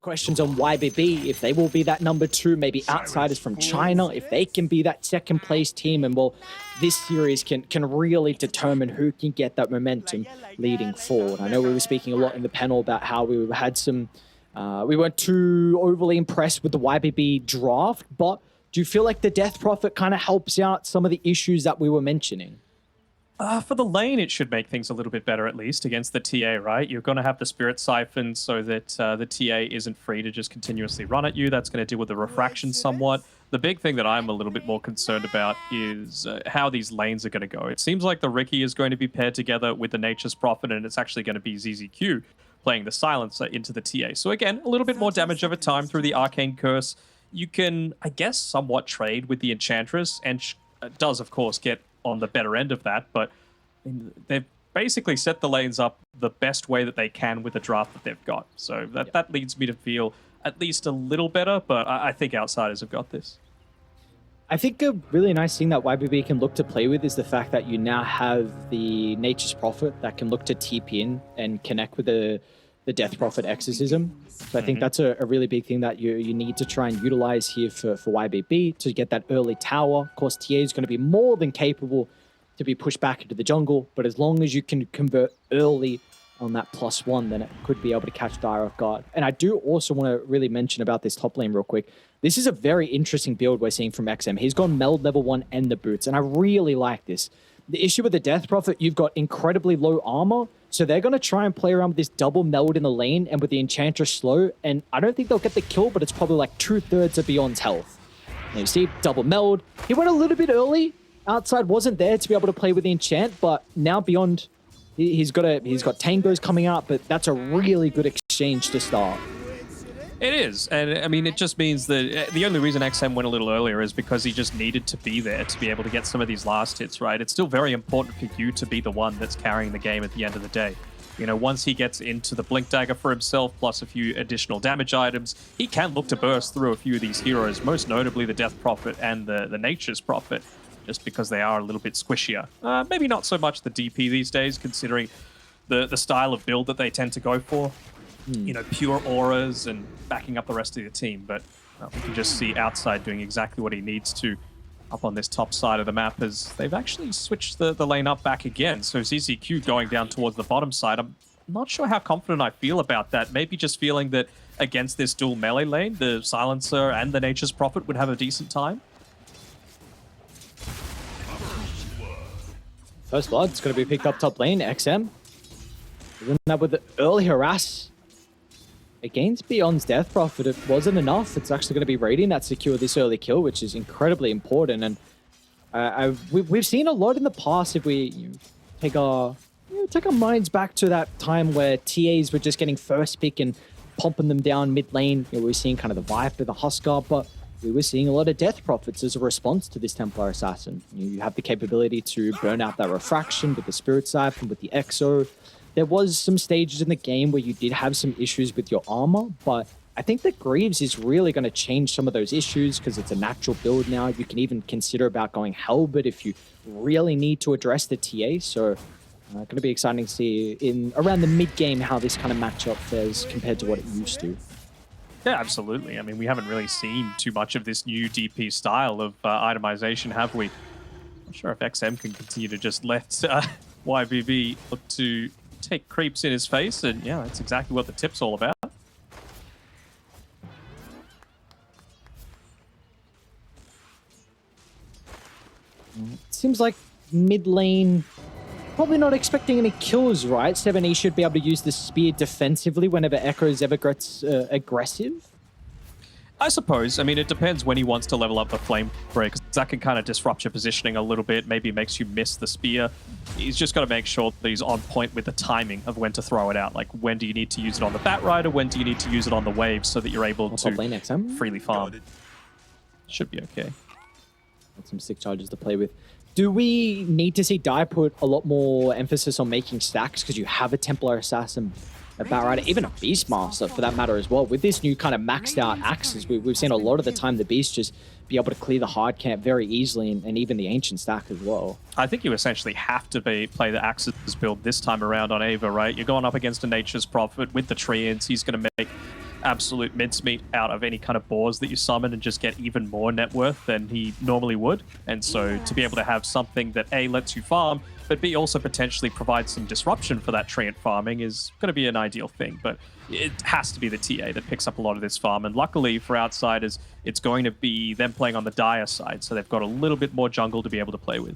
questions on YBB, if they will be that number 2, maybe outsiders from China, if they can be that second place team. And well, this series can really determine who can get that momentum leading forward. I know we were speaking a lot in the panel about how we had some, we weren't too overly impressed with the YBB draft, but do you feel like the Death Prophet kind of helps out some of the issues that we were mentioning? For the lane, it should make things a little bit better, at least, against the TA, right? You're going to have the Spirit Siphon so that the TA isn't free to just continuously run at you. That's going to deal with the refraction somewhat. The big thing that I'm a little bit more concerned about is how these lanes are going to go. It seems like the Riki is going to be paired together with the Nature's Prophet, and it's actually going to be ZZQ playing the Silencer into the TA. So again, a little bit more damage over time through the Arcane Curse. You can, I guess, somewhat trade with the Enchantress, and does, of course, get on the better end of that, but they've basically set the lanes up the best way that they can with the draft that they've got. So that leads me to feel at least a little better, but I think outsiders have got this. I think a really nice thing that YBB can look to play with is the fact that you now have the Nature's Prophet that can look to TP in and connect with the Death Prophet Exorcism. So I think that's a really big thing that you need to try and utilize here for YBB to get that early tower. Of course, TA is going to be more than capable to be pushed back into the jungle, but as long as you can convert early on that +1, then it could be able to catch Dire off guard. And I do also want to really mention about this top lane real quick. This is a very interesting build we're seeing from XM. He's gone Meld level 1 and the boots, and I really like this. The issue with the Death Prophet, you've got incredibly low armor, so they're going to try and play around with this double meld in the lane and with the Enchantress slow, and I don't think they'll get the kill, but it's probably like 2/3 of Beyond's health. And you see, double meld. He went a little bit early. Outside wasn't there to be able to play with the enchant, but now Beyond, he's got tangos coming out, but that's a really good exchange to start. It is, and I mean, it just means that the only reason XM went a little earlier is because he just needed to be there to be able to get some of these last hits, right? It's still very important for you to be the one that's carrying the game at the end of the day. You know, once he gets into the Blink Dagger for himself, plus a few additional damage items, he can look to burst through a few of these heroes, most notably the Death Prophet and the Nature's Prophet, just because they are a little bit squishier. Maybe not so much the DP these days, considering the style of build that they tend to go for. You know, pure auras and backing up the rest of the team. But we can just see Outside doing exactly what he needs to up on this top side of the map, as they've actually switched the lane up back again. So ZZQ going down towards the bottom side. I'm not sure how confident I feel about that. Maybe just feeling that against this dual melee lane, the Silencer and the Nature's Prophet would have a decent time. First blood's going to be picked up top lane. XM. Doing that with the early harass. Against Beyond's Death Prophet, it wasn't enough. It's actually going to be Radiant that secured this early kill, which is incredibly important. And we've seen a lot in the past. If we take our minds back to that time where TAs were just getting first pick and pumping them down mid lane. We were seeing kind of the Viper, the Huskar, but we were seeing a lot of Death Prophets as a response to this Templar Assassin. You have the capability to burn out that refraction with the Spirit Siphon, with the Exo. There was some stages in the game where you did have some issues with your armor, but I think that Greaves is really going to change some of those issues because it's a natural build now. You can even consider about going Halberd if you really need to address the TA. So going to be exciting to see in around the mid game how this kind of matchup fares compared to what it used to. Yeah, absolutely. I mean, we haven't really seen too much of this new DP style of itemization, have we? Not sure if XM can continue to just let YBB look to take creeps in his face, and yeah, that's exactly what the tip's all about. Seems like mid lane probably not expecting any kills, right? 7E should be able to use the spear defensively whenever Echoes ever gets aggressive. I suppose. I mean, it depends when he wants to level up the Flame Break, because that can kind of disrupt your positioning a little bit, maybe makes you miss the spear. He's just got to make sure that he's on point with the timing of when to throw it out. Like, when do you need to use it on the Bat Rider? When do you need to use it on the wave so that you're able to freely farm? Should be okay. Got some sick charges to play with. Do we need to see Dai put a lot more emphasis on making stacks because you have a Templar Assassin, a Bat Rider, even a Beastmaster for that matter as well? With this new kind of maxed out axes, we've seen a lot of the time the Beast just be able to clear the hard camp very easily, and even the Ancient stack as well. I think you essentially have to play the axes build this time around on Ava, right? You're going up against a Nature's Prophet with the Treants. He's going to make absolute mincemeat out of any kind of boars that you summon and just get even more net worth than he normally would. And so to be able to have something that A, lets you farm, but B, also potentially provides some disruption for that treant farming is going to be an ideal thing. But it has to be the TA that picks up a lot of this farm. And luckily for Outsiders, it's going to be them playing on the Dire side. So they've got a little bit more jungle to be able to play with.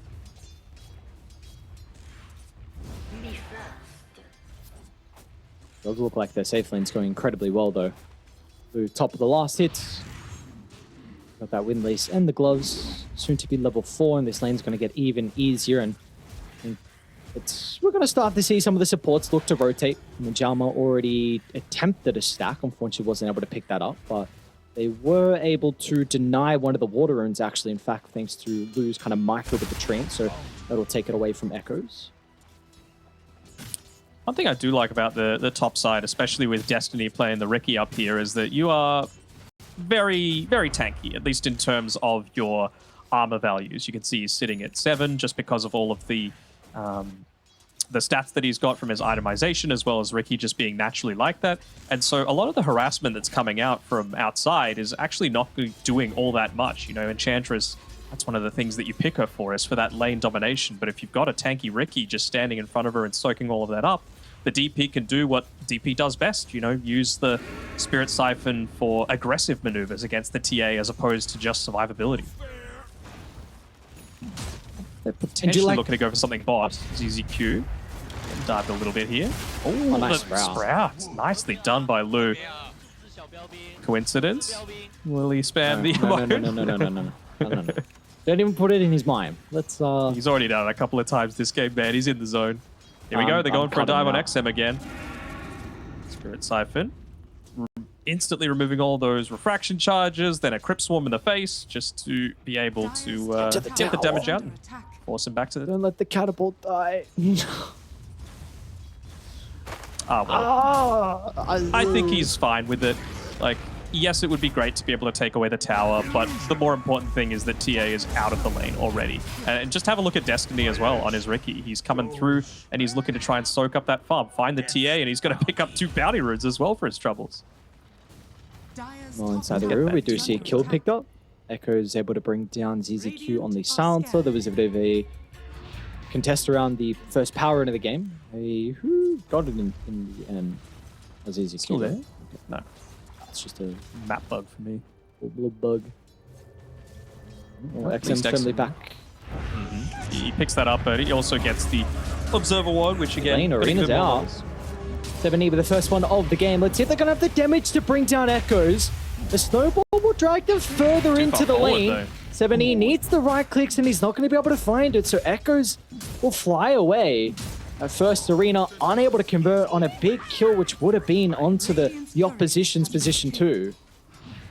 Does look like their safe lane's going incredibly well, though. Blue top of the last hit. Got that windlace and the gloves. Soon to be level 4, and this lane's going to get even easier. And we're going to start to see some of the supports look to rotate. Majama already attempted a stack. Unfortunately, wasn't able to pick that up, but they were able to deny one of the water runes, actually, in fact, thanks to Lu's kind of micro with the train. So that'll take it away from Echoes. One thing I do like about the top side, especially with Destiny playing the Riki up here, is that you are very, very tanky, at least in terms of your armor values. You can see he's sitting at 7 just because of all of the stats that he's got from his itemization, as well as Riki just being naturally like that. And so a lot of the harassment that's coming out from outside is actually not doing all that much. You know, Enchantress, that's one of the things that you pick her for, is for that lane domination. But if you've got a tanky Riki just standing in front of her and soaking all of that up, the DP can do what DP does best, you know, use the Spirit Siphon for aggressive maneuvers against the TA as opposed to just survivability. They're potentially looking to go for something bot. ZZQ. Dived a little bit here. Oh, nice sprout. Nicely done by Lu. Coincidence? Will he spam the emote? No. Don't even put it in his mind. Let's He's already done it a couple of times this game, man. He's in the zone. Here we go. They're going for a dive on XM again. Spirit Siphon. Instantly removing all those refraction charges, then a Crypt Swarm in the face, just to be able to get the damage out and force him back to the... Don't let the catapult die. I think he's fine with it. Like, yes, it would be great to be able to take away the tower, but the more important thing is that TA is out of the lane already. And just have a look at Destiny as well on his Riki. He's coming through and he's looking to try and soak up that farm, find the TA, and he's going to pick up 2 bounty runes as well for his troubles. Well, inside the room, we do see a kill picked up. Echo is able to bring down ZZQ on the silencer. There was a bit of a contest around the first power into the game. Who got it in the end? Was ZZQ Still there? Okay. No. It's just a map bug for me. Little bug. XM's firmly back. He picks that up, but he also gets the Observer Ward, which again... Arena's out. 7E with the first one of the game. Let's see if they're going to have the damage to bring down Echoes. The snowball will drag them further into the lane. 7E needs the right clicks and he's not going to be able to find it, so Echoes will fly away. At first, Arena unable to convert on a big kill, which would have been onto the opposition's position too.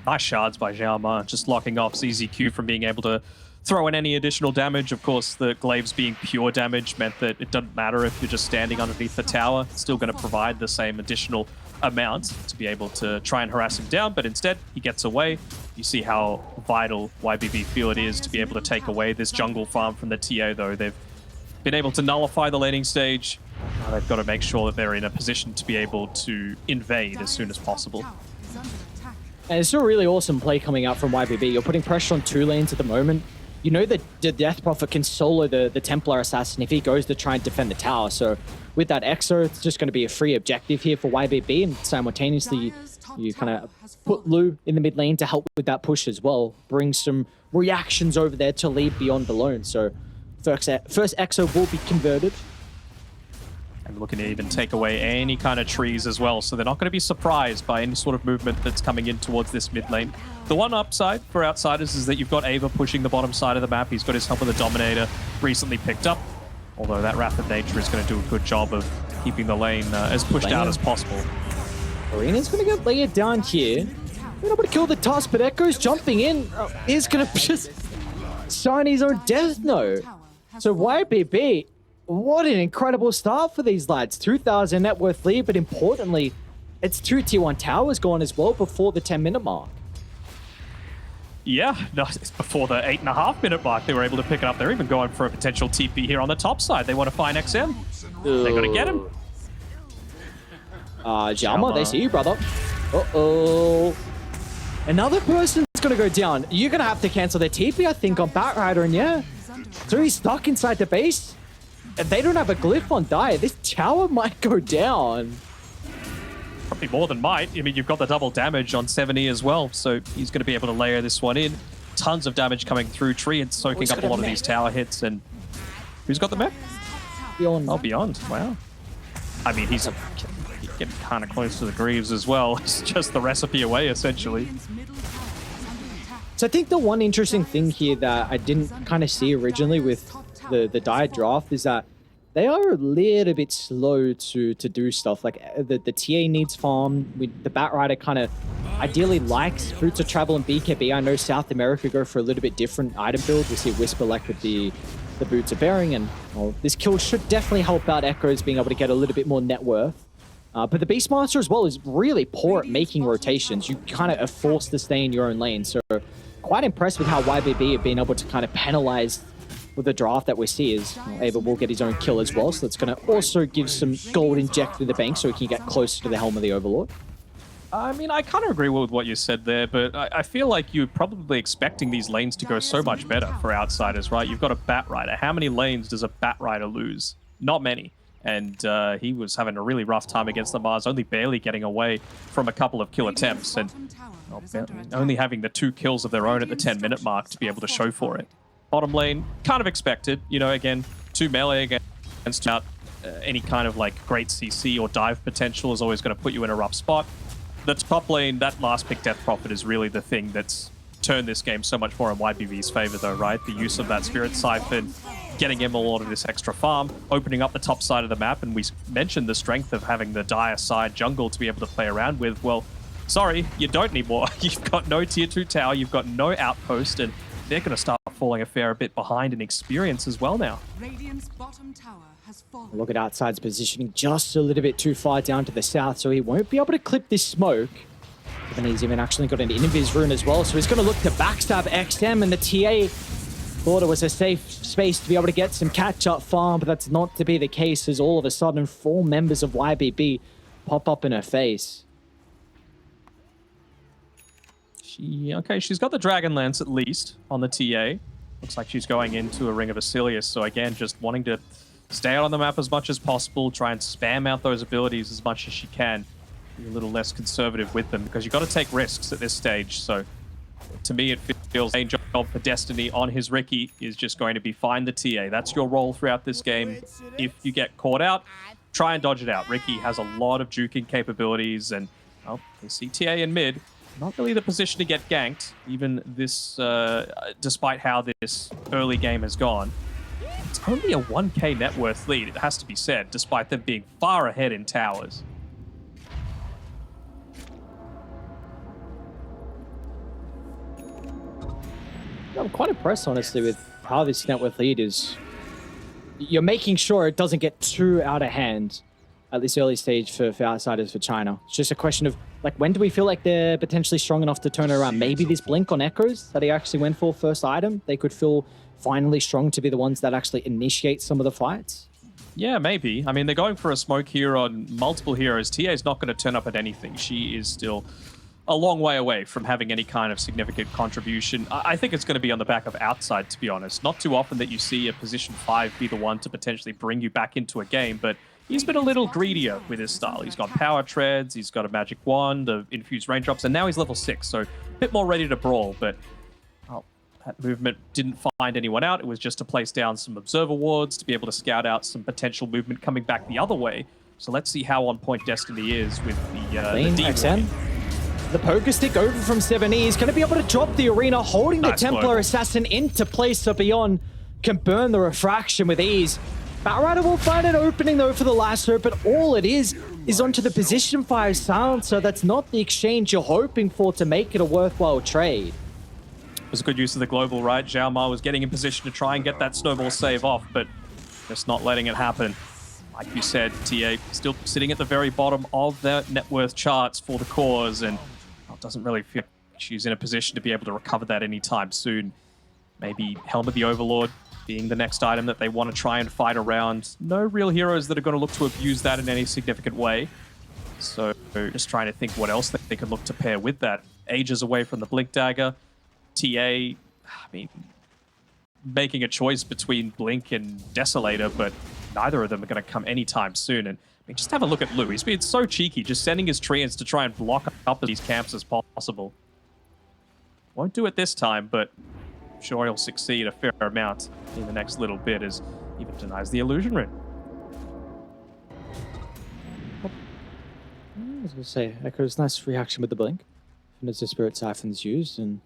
Nice shards by Xiaoma, just locking off ZZQ from being able to throw in any additional damage. Of course, the glaives being pure damage meant that it doesn't matter if you're just standing underneath the tower. It's still going to provide the same additional amount to be able to try and harass him down, but instead he gets away. You see how vital YBB feel it is to be able to take away this jungle farm from the TA, though. They've been able to nullify the laning stage. Now they've got to make sure that they're in a position to be able to invade as soon as possible. And it's still a really awesome play coming out from YBB. You're putting pressure on 2 lanes at the moment. You know that the Death Prophet can solo the Templar Assassin if he goes to try and defend the tower. So with that Exo, it's just going to be a free objective here for YBB. And simultaneously, you kind of put Lu in the mid lane to help with that push as well. Bring some reactions over there to lead beyond the lone. So first Exo will be converted. And looking to even take away any kind of trees as well, so they're not going to be surprised by any sort of movement that's coming in towards this mid lane. The one upside for Outsiders is that you've got Ava pushing the bottom side of the map. He's got his help with the Dominator recently picked up, although that Wrath of Nature is going to do a good job of keeping the lane as pushed out as possible. Arena's going to get layered down here. They're not going to kill the Tusk, but Echo's jumping in. He's going to just sign his own death note. So YBB, what an incredible start for these lads. 2,000 net worth lead, but importantly, it's 2 tier 1 towers gone as well before the 10-minute mark. Yeah, no, it's before the 8.5-minute mark they were able to pick it up. They're even going for a potential TP here on the top side. They want to find XM. They're going to get him. Xiaoma, they see you, brother. Uh-oh. Another person's going to go down. You're going to have to cancel their TP, I think, on Batrider, and yeah. So he's stuck inside the base. And they don't have a glyph on Dire. This tower might go down. Probably more than might. I mean, you've got the double damage on 70 as well, so he's going to be able to layer this one in. Tons of damage coming through Tree and soaking up a lot of these tower hits. And who's got the map? Beyond. Oh, Beyond. Wow. I mean, he's getting kind of close to the Greaves as well. It's just the recipe away, essentially. So I think the one interesting thing here that I didn't kind of see originally with the Dire draft is that they are a little bit slow to do stuff. Like the TA needs farm. The Batrider kind of ideally likes Boots of Travel and BKB. I know South America go for a little bit different item build. We see Whisperlek with the Boots of Bearing, and well, this kill should definitely help out Echoes being able to get a little bit more net worth. But the Beastmaster as well is really poor at making rotations. You kind of are forced to stay in your own lane. So quite impressed with how YBB have been able to kind of penalize with the draft that we see. Is Ava will get his own kill as well, so that's going to also give some gold injected in the bank so he can get closer to the helm of the Overlord. I mean, I kind of agree with what you said there, but I feel like you're probably expecting these lanes to go so much better for outsiders, right? You've got a Batrider. How many lanes does a Batrider lose? Not many. And he was having a really rough time against the Mars, only barely getting away from a couple of kill attempts, and only having the 2 kills of their own at the 10-minute mark to be able to show for it. Bottom lane, kind of expected. You know, again, 2 melee against out any kind of like great CC or dive potential is always going to put you in a rough spot. The top lane, that last pick Death Prophet is really the thing that's turned this game so much more in YBV's favor though, right? The use of that Spirit Siphon, getting him a lot of this extra farm, opening up the top side of the map, and we mentioned the strength of having the Dire side jungle to be able to play around with. Well, sorry, you don't need more. You've got no tier 2 tower, you've got no outpost, and they're going to start falling a fair bit behind in experience as well now. Radiant's bottom tower has fallen. Look at Outside's positioning just a little bit too far down to the south, so he won't be able to clip this smoke. And he's even actually got an invis rune as well, so he's going to look to backstab XM, and the TA thought it was a safe space to be able to get some catch-up farm, but that's not to be the case, as all of a sudden 4 members of YBB pop up in her face. Okay, she's got the Dragon Lance at least on the TA. Looks like she's going into a Ring of Asilius, so again, just wanting to stay out on the map as much as possible, try and spam out those abilities as much as she can. Be a little less conservative with them, because you've got to take risks at this stage, so to me it feels the main job for Destiny on his Riki is just going to be find the TA. That's your role throughout this game. If you get caught out, try and dodge it out. Riki has a lot of juking capabilities, and well, we see TA in mid. Not really the position to get ganked, even this, despite how this early game has gone. It's only a 1k net worth lead, it has to be said, despite them being far ahead in towers. I'm quite impressed, honestly, with how this net worth lead is. You're making sure it doesn't get too out of hand at this early stage for outsiders for China. It's just a question of, like, when do we feel like they're potentially strong enough to turn it around? Maybe this blink on Echoes that he actually went for first item, they could feel finally strong to be the ones that actually initiate some of the fights? Yeah, maybe. I mean, they're going for a smoke here on multiple heroes. TA is not going to turn up at anything. She is still a long way away from having any kind of significant contribution. I think it's going to be on the back of Outside, to be honest. Not too often that you see a position 5 be the one to potentially bring you back into a game, but he's been a little greedier with his style. He's got power treads, he's got a magic wand of infused raindrops, and now he's level 6, so a bit more ready to brawl, but well, that movement didn't find anyone out. It was just to place down some observer wards to be able to scout out some potential movement coming back the other way. So let's see how on point Destiny is with the D XM. The poker stick over from 7E. He's going to be able to drop the arena, holding the Templar Assassin into place, so Beyond can burn the refraction with ease. Batrider will find an opening though for the lasso, but all it is onto the position 5 silencer. That's not the exchange you're hoping for to make it a worthwhile trade. It was a good use of the global, right? Zhao Ma was getting in position to try and get that snowball save off, but just not letting it happen. Like you said, TA still sitting at the very bottom of their net worth charts for the cause, and doesn't really feel like she's in a position to be able to recover that anytime soon. Maybe Helm of the Overlord being the next item that they want to try and fight around. No real heroes that are going to look to abuse that in any significant way. So just trying to think what else they could look to pair with that. Ages away from the Blink Dagger. TA, I mean, making a choice between Blink and Desolator, but neither of them are going to come anytime soon. And I mean, just have a look at Lou. He's been so cheeky, just sending his treants to try and block up these camps as possible. Won't do it this time, but I'm sure he'll succeed a fair amount in the next little bit as he even denies the illusion ring. I was going to say, Echo's nice reaction with the blink. And as the Spirit Siphon's used, and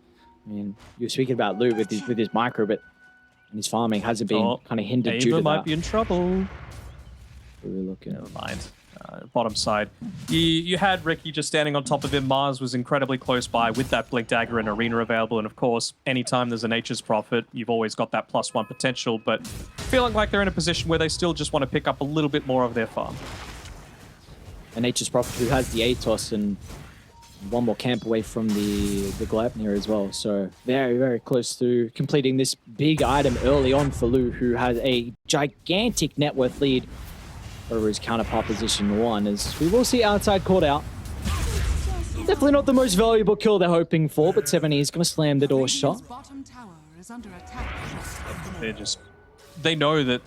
I mean, you were speaking about Lou with his micro, but his farming hasn't been kind of hindered due to that. Might be in trouble. We're looking. Never mind. Bottom side. You had Ricky just standing on top of him. Mars was incredibly close by with that Blink Dagger and Arena available. And of course, anytime there's a Nature's Prophet, you've always got that +1 potential. But feeling like they're in a position where they still just want to pick up a little bit more of their farm. A Nature's Prophet who has the Atos and one more camp away from the Gleipnir as well. So very, very close to completing this big item early on for Lou, who has a gigantic net worth lead over his counterpart position 1, as we will see outside called out. Definitely not the most valuable kill they're hoping for, but 70 is going to slam the door shut. They know that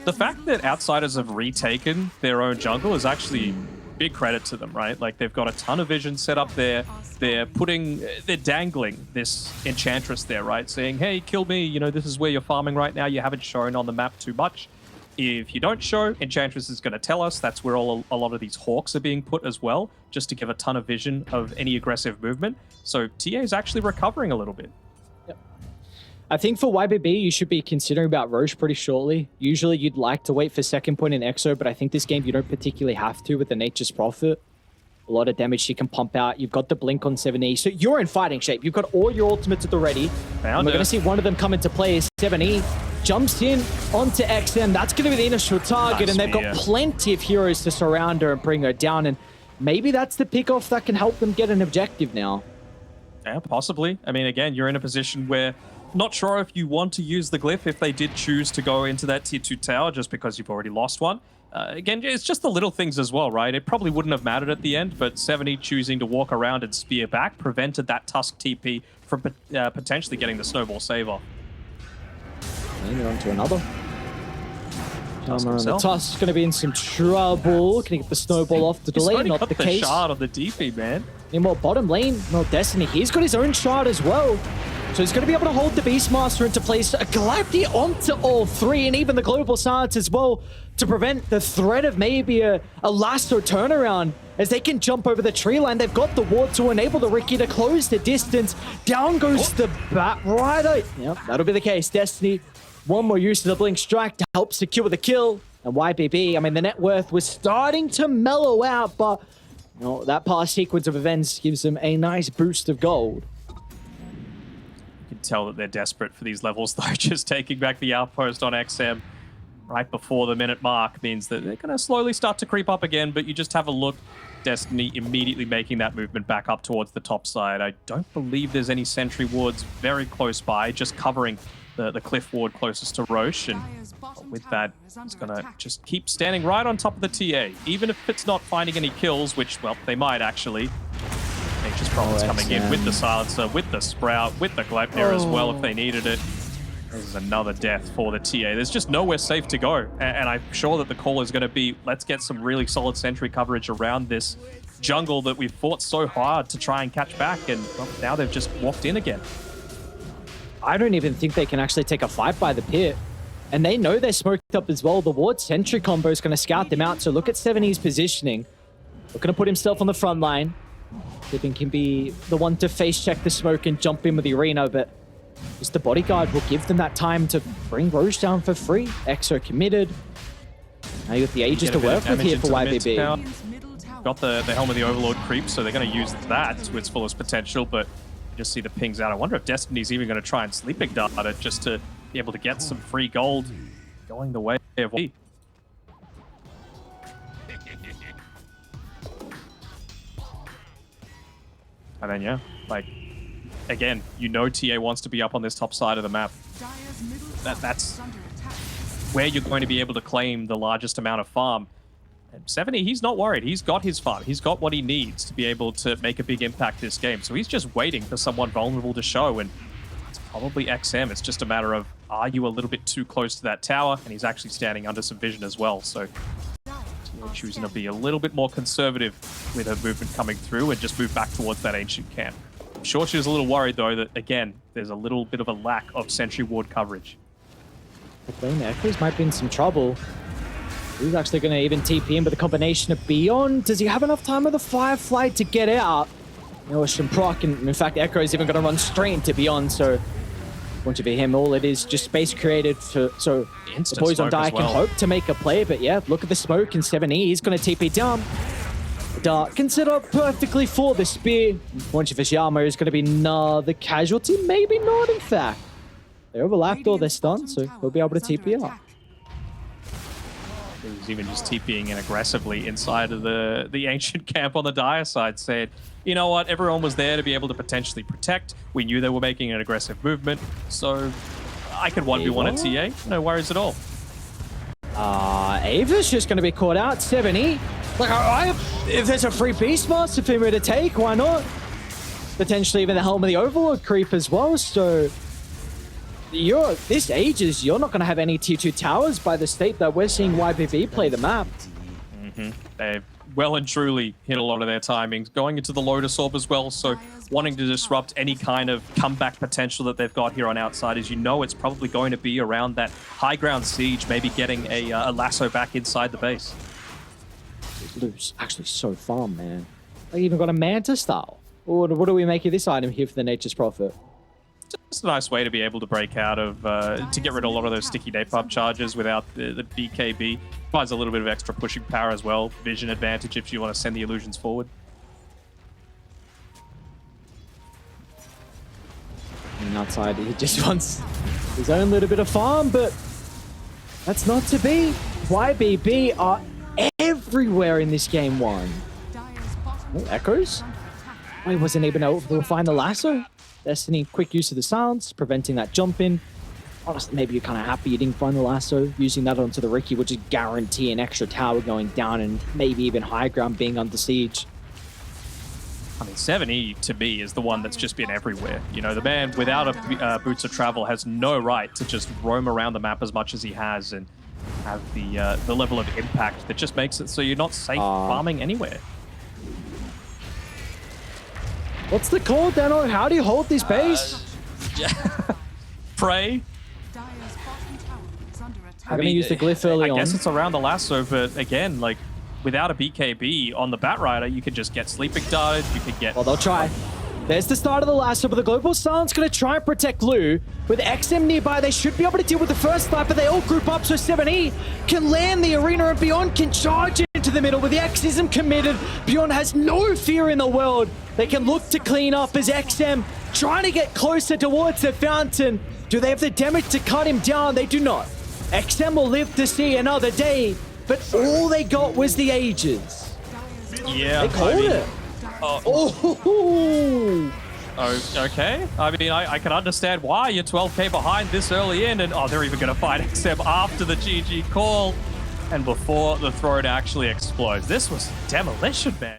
the fact that Outsiders have retaken their own jungle is actually big credit to them, right? Like, they've got a ton of vision set up there. They're dangling this Enchantress there, right? Saying, hey, kill me, you know, this is where you're farming right now. You haven't shown on the map too much. If you don't show, Enchantress is going to tell us. That's where a lot of these hawks are being put as well, just to give a ton of vision of any aggressive movement. So TA is actually recovering a little bit. Yep. I think for YBB, you should be considering about Roche pretty shortly. Usually you'd like to wait for second point in Exo, but I think this game you don't particularly have to with the Nature's Prophet. A lot of damage she can pump out. You've got the blink on 7E, so you're in fighting shape. You've got all your ultimates at the ready. And we're going to see one of them come into play as 7E. Jumps in onto XM. That's going to be the initial target, nice, and they've got plenty of heroes to surround her and bring her down. And maybe that's the pickoff that can help them get an objective now. Yeah, possibly. I mean, again, you're in a position where not sure if you want to use the glyph if they did choose to go into that tier 2 tower just because you've already lost one. Again, it's just the little things as well, right? It probably wouldn't have mattered at the end, but 70 choosing to walk around and spear back prevented that Tusk TP from potentially getting the snowball save off. And on to another. The Tusk's going to be in some trouble. Can he get the snowball off the delay? Not the case. Shard on the DP, man. Meanwhile, bottom lane, well, Destiny, he's got his own shard as well. So he's going to be able to hold the Beastmaster into place. A Galacti onto all three, and even the Global Silence as well, to prevent the threat of maybe a lasso turnaround. As they can jump over the tree line, they've got the ward to enable the Ricky to close the distance. Down goes the Bat Rider. Yep, that'll be the case. Destiny, one more use of the Blink Strike to help secure the kill. And YBB, I mean, the net worth was starting to mellow out, but you know, that past sequence of events gives them a nice boost of gold. You can tell that they're desperate for these levels, though. Just taking back the outpost on XM right before the minute mark means that they're going to slowly start to creep up again, but you just have a look. Destiny immediately making that movement back up towards the top side. I don't believe there's any sentry wards very close by, just covering the cliff ward closest to Roche, and with that, it's gonna just keep standing right on top of the TA, even if it's not finding any kills, which, well, they might actually. Nature's Prophet's coming in with the Silencer, with the Sprout, with the Gleipnir as well if they needed it. This is another death for the TA. There's just nowhere safe to go, and I'm sure that the call is going to be, let's get some really solid sentry coverage around this jungle that we've fought so hard to try and catch back, and well, now they've just walked in again. I don't even think they can actually take a fight by the pit. And they know they're smoked up as well. The ward sentry combo is going to scout them out. So look at 70's positioning. Looking to put himself on the front line. Tipping can be the one to face check the smoke and jump in with the arena, but just the bodyguard will give them that time to bring Roche down for free. Exo committed. Now you got the Aegis to work with here for YBB. Got the Helm of the Overlord creep, so they're going to use that to its fullest potential, but just see the pings out. I wonder if Destiny's even going to try and Sleeping Dart it just to be able to get some free gold going the way of what. And then, yeah, like, again, you know TA wants to be up on this top side of the map. That's where you're going to be able to claim the largest amount of farm. 70, he's not worried. He's got his farm. He's got what he needs to be able to make a big impact this game. So he's just waiting for someone vulnerable to show, and it's probably XM. It's just a matter of, are you a little bit too close to that tower? And he's actually standing under some vision as well. So choosing to be a little bit more conservative with her movement coming through and just move back towards that ancient camp. I'm sure she was a little worried, though, that, again, there's a little bit of a lack of sentry ward coverage. The Echoes might be in some trouble. He's actually going to even TP in, but the combination of Beyond, does he have enough time with the Firefly to get out? You know, some proc, and in fact, Echo is even going to run straight into Beyond, so want to be him. All it is just space created for, so the boys on Dire can hope to make a play, but yeah, look at the smoke in 7E. He's going to TP down. Dark can set up perfectly for the spear. Once Yama is going to be another casualty, maybe not, in fact. They overlapped all their stuns, so he'll be able to TP up. He was even just TPing in aggressively inside of the ancient camp on the Dire side, said, you know what, everyone was there to be able to potentially protect. We knew they were making an aggressive movement, so I could 1v1 at TA, no worries at all. Ava's just going to be caught out, 7E. Like, if there's a free Beastmaster for me to take, why not? Potentially even the Helm of the Overlord creep as well, so this ages, you're not going to have any tier 2 towers by the state that we're seeing YBB play the map. They've well and truly hit a lot of their timings, going into the Lotus Orb as well, so wanting to disrupt any kind of comeback potential that they've got here on Outsiders. You know it's probably going to be around that high ground siege, maybe getting a lasso back inside the base. Loose, actually so farm, man. They even got a Manta style. What do we make of this item here for the Nature's Prophet? Just a nice way to be able to break out of, to get rid of a lot of those sticky napalm charges without the BKB. Provides a little bit of extra pushing power as well. Vision advantage if you want to send the illusions forward. And outside, he just wants his own little bit of farm, but that's not to be. YBB are everywhere in this game one. Oh, Echoes? Oh, he wasn't even able to find the lasso. Destiny, quick use of the silence, preventing that jump in. Honestly, maybe you're kind of happy you didn't find the lasso. Using that onto the Riki would just guarantee an extra tower going down and maybe even high ground being under siege. I mean, 7E to me is the one that's just been everywhere. You know, the man without a boots of travel has no right to just roam around the map as much as he has and have the level of impact that just makes it so you're not safe farming anywhere. What's the call, Dano? How do you hold this base? Pray. I'm going to use the glyph early on. I guess it's around the lasso, but again, like, without a BKB on the Batrider, you could just get sleeping darted, you could get... Well, they'll try. There's the start of the lasso, but the Global Silence going to try and protect Lu. With XM nearby, they should be able to deal with the first fight, but they all group up, so 7E can land the arena and Beyond can charge into the middle with the Xism committed. Beyond has no fear in the world. They can look to clean up as XM trying to get closer towards the fountain. Do they have the damage to cut him down? They do not. XM will live to see another day, but all they got was the ages. Yeah, they called it. Okay. I mean, I can understand why you're 12k behind this early in, and they're even going to fight XM after the GG call and before the throne actually explodes. This was demolition, man.